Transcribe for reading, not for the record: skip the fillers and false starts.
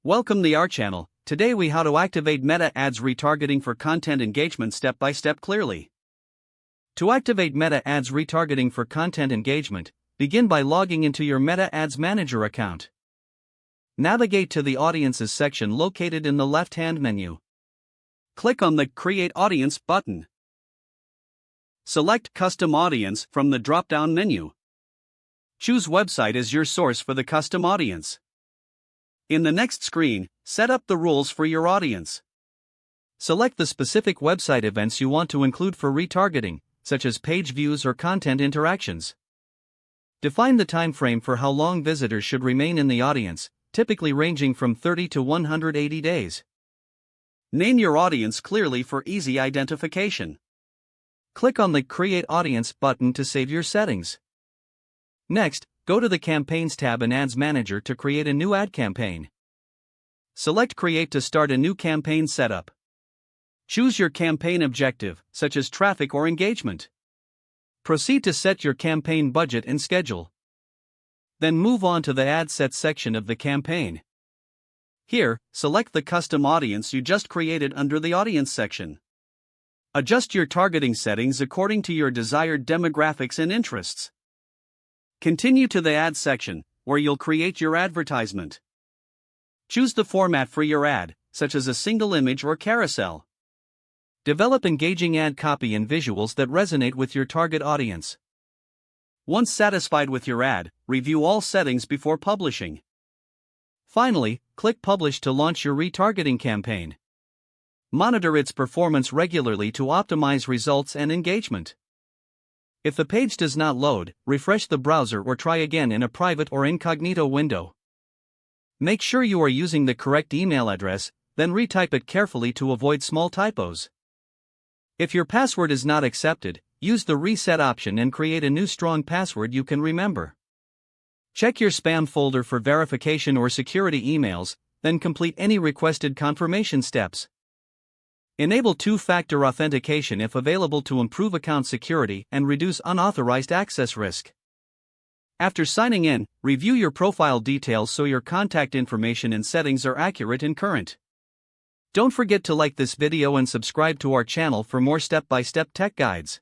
Welcome to our channel. Today we how to activate Meta Ads retargeting for content engagement step by step clearly. To activate Meta Ads retargeting for content engagement, begin by logging into your Meta Ads Manager account. Navigate to the Audiences section located in the left-hand menu. Click on the Create Audience button. Select Custom Audience from the drop-down menu. Choose Website as your source for the custom audience. In the next screen, set up the rules for your audience. Select the specific website events you want to include for retargeting, such as page views or content interactions. Define the time frame for how long visitors should remain in the audience, typically ranging from 30 to 180 days. Name your audience clearly for easy identification. Click on the Create Audience button to save your settings. Next, go to the Campaigns tab in Ads Manager to create a new ad campaign. Select Create to start a new campaign setup. Choose your campaign objective, such as traffic or engagement. Proceed to set your campaign budget and schedule. Then move on to the Ad Set section of the campaign. Here, select the custom audience you just created under the Audience section. Adjust your targeting settings according to your desired demographics and interests. Continue to the Ad section, where you'll create your advertisement. Choose the format for your ad, such as a single image or carousel. Develop engaging ad copy and visuals that resonate with your target audience. Once satisfied with your ad, review all settings before publishing. Finally, click Publish to launch your retargeting campaign. Monitor its performance regularly to optimize results and engagement. If the page does not load, refresh the browser or try again in a private or incognito window. Make sure you are using the correct email address, then retype it carefully to avoid small typos. If your password is not accepted, use the reset option and create a new strong password you can remember. Check your spam folder for verification or security emails, then complete any requested confirmation steps. Enable two-factor authentication if available to improve account security and reduce unauthorized access risk. After signing in, review your profile details so your contact information and settings are accurate and current. Don't forget to like this video and subscribe to our channel for more step-by-step tech guides.